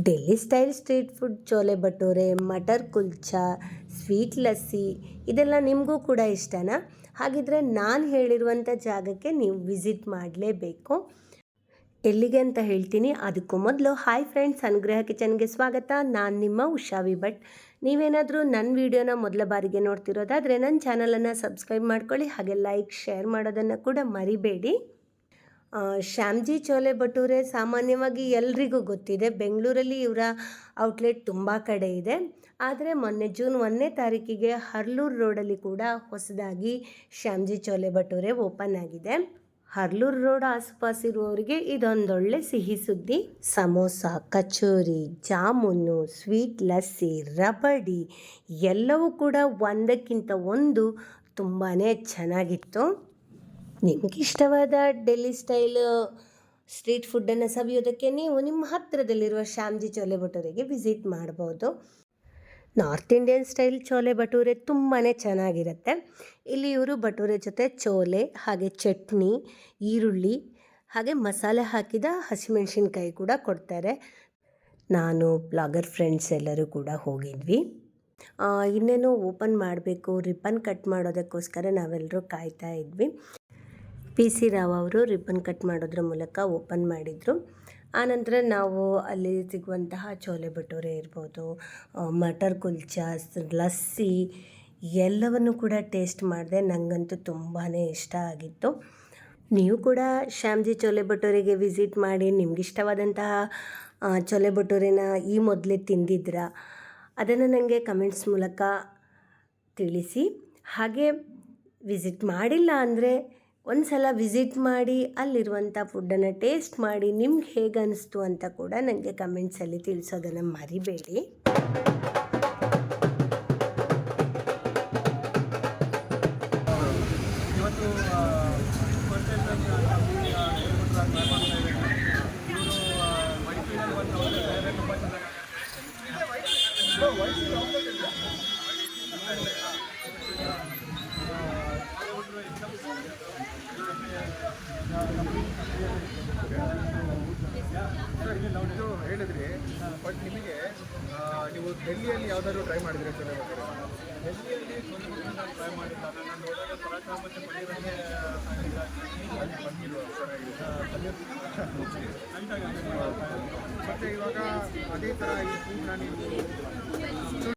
Delhi style street food chole bhature, matar kulcha, sweet lassi ಇದೆಲ್ಲ ನಿಮಗೂ ಕೂಡ ಇಷ್ಟನಾ? ಹಾಗಿದ್ರೆ ನಾನು ಹೇಳಿರುವಂಥ ಜಾಗಕ್ಕೆ ನೀವು ವಿಸಿಟ್ ಮಾಡಲೇಬೇಕು. ಎಲ್ಲಿಗೆ ಅಂತ ಹೇಳ್ತೀನಿ. ಅದಕ್ಕೂ ಮೊದಲು ಹಾಯ್ ಫ್ರೆಂಡ್ಸ್, ಅನುಗ್ರಹ ಕಿಚನ್ಗೆ ಸ್ವಾಗತ. ನಾನು ನಿಮ್ಮ ಉಷಾವಿ ಭಟ್. ನೀವೇನಾದರೂ ನನ್ನ ವಿಡಿಯೋನ ಮೊದಲ ಬಾರಿಗೆ ನೋಡ್ತಿರೋದಾದರೆ ನನ್ನ ಚಾನಲನ್ನು ಸಬ್ಸ್ಕ್ರೈಬ್ ಮಾಡ್ಕೊಳ್ಳಿ, ಹಾಗೆ ಲೈಕ್ ಶೇರ್ ಮಾಡೋದನ್ನು ಕೂಡ ಮರಿಬೇಡಿ. ಶ್ಯಾಮ್ಜಿ ಚೋಲೆ ಭಟೂರೆ ಸಾಮಾನ್ಯವಾಗಿ ಎಲ್ರಿಗೂ ಗೊತ್ತಿದೆ. ಬೆಂಗಳೂರಲ್ಲಿ ಇವರ ಔಟ್ಲೆಟ್ ತುಂಬ ಕಡೆ ಇದೆ. ಆದರೆ ಮೊನ್ನೆ ಜೂನ್ 1ನೇ ತಾರೀಕಿಗೆ ಹರ್ಲೂರು ರೋಡಲ್ಲಿ ಕೂಡ ಹೊಸದಾಗಿ ಶ್ಯಾಮ್ಜಿ ಚೋಲೆ ಭಟೂರೆ ಓಪನ್ ಆಗಿದೆ. ಹರ್ಲೂರು ರೋಡ್ ಆಸುಪಾಸಿರುವವರಿಗೆ ಇದೊಂದೊಳ್ಳೆ ಸಿಹಿ ಸುದ್ದಿ. ಸಮೋಸ, ಕಚೋರಿ, ಜಾಮೂನು, ಸ್ವೀಟ್ ಲಸ್ಸಿ, ರಬಡಿ ಎಲ್ಲವೂ ಕೂಡ ಒಂದಕ್ಕಿಂತ ಒಂದು ತುಂಬಾ ಚೆನ್ನಾಗಿತ್ತು. ನಿಮಗಿಷ್ಟವಾದ ಡೆಲ್ಲಿ ಸ್ಟೈಲ್ ಸ್ಟ್ರೀಟ್ ಫುಡ್ಡನ್ನು ಸವಿಯೋದಕ್ಕೆ ನೀವು ನಿಮ್ಮ ಹತ್ತಿರದಲ್ಲಿರುವ ಶ್ಯಾಮ್ಜಿ ಚೋಲೆ ಭಟೂರೆಗೆ ವಿಸಿಟ್ ಮಾಡ್ಬೋದು. North Indian style chole bhature ತುಂಬಾ ಚೆನ್ನಾಗಿರುತ್ತೆ. ಇಲ್ಲಿ ಇವರು ಭಟೂರೆ ಜೊತೆ ಚೋಲೆ, ಹಾಗೆ ಚಟ್ನಿ, ಈರುಳ್ಳಿ, ಹಾಗೆ ಮಸಾಲೆ ಹಾಕಿದ ಹಸಿಮೆಣಸಿನ್ಕಾಯಿ ಕೂಡ ಕೊಡ್ತಾರೆ. ನಾನು ಬ್ಲಾಗರ್ ಫ್ರೆಂಡ್ಸ್ ಎಲ್ಲರೂ ಕೂಡ ಹೋಗಿದ್ವಿ. ಇನ್ನೇನು ಓಪನ್ ಮಾಡಬೇಕು, ರಿಬ್ಬನ್ ಕಟ್ ಮಾಡೋದಕ್ಕೋಸ್ಕರ ನಾವೆಲ್ಲರೂ ಕಾಯ್ತಾ ಇದ್ವಿ. PC ರಾವ್ ಅವರು ರಿಬ್ಬನ್ ಕಟ್ ಮಾಡೋದ್ರ ಮೂಲಕ ಓಪನ್ ಮಾಡಿದರು. ಆನಂತರ ನಾವು ಅಲ್ಲಿ ಸಿಗುವಂತಹ ಚೋಲೆ ಭಟೂರೆ ಇರ್ಬೋದು, ಮಟರ್ ಕುಲ್ಚಾ, ಲಸ್ಸಿ ಎಲ್ಲವನ್ನು ಕೂಡ ಟೇಸ್ಟ್ ಮಾಡಿದೆ. ನನಗಂತೂ ತುಂಬಾ ಇಷ್ಟ ಆಗಿತ್ತು. ನೀವು ಕೂಡ ಶ್ಯಾಮ್ಜಿ ಚೋಲೆ ಭಟೂರೆಗೆ ವಿಸಿಟ್ ಮಾಡಿ ನಿಮಗಿಷ್ಟವಾದಂತಹ ಚೋಲೆ ಭಟೂರೆನ ಈ ಮೊದಲೇ ತಿಂದಿದ್ರಾ ಅದನ್ನು ನನಗೆ ಕಮೆಂಟ್ಸ್ ಮೂಲಕ ತಿಳಿಸಿ. ಹಾಗೆ ವಿಸಿಟ್ ಮಾಡಿಲ್ಲ ಅಂದರೆ ಒಂದು ಸಲ ವಿಸಿಟ್ ಮಾಡಿ ಅಲ್ಲಿರುವಂಥ ಫುಡ್ಡನ್ನು ಟೇಸ್ಟ್ ಮಾಡಿ ನಿಮ್ಗೆ ಹೇಗೆ ಅನ್ನಿಸ್ತು ಅಂತ ಕೂಡ ನನಗೆ ಕಮೆಂಟ್ಸಲ್ಲಿ ತಿಳಿಸೋದನ್ನು ಮರಿಬೇಡಿ. ನಾವು ಹೇಳಿದ್ರಿ, ಬಟ್ ನಿಮಗೆ ನೀವು ಡೆಲ್ಲಿಯಲ್ಲಿ ಯಾವುದಾದ್ರು ಟ್ರೈ ಮಾಡಿದ್ರೆ ಚಲೋ ಬರ್ತೀರಾ? ಡೆಲ್ಲಿಯಲ್ಲಿ ಟ್ರೈ ಮಾಡಿಲ್ಲ. ನಾನು ನೋಡಿದಾಗ ಪರಾಠ ಮತ್ತು ಪನ್ನೀರನ್ನೇ ಮತ್ತು ಇವಾಗ ಅದೇ ಥರ ಈ ಫುಡ್ನ ನೀವು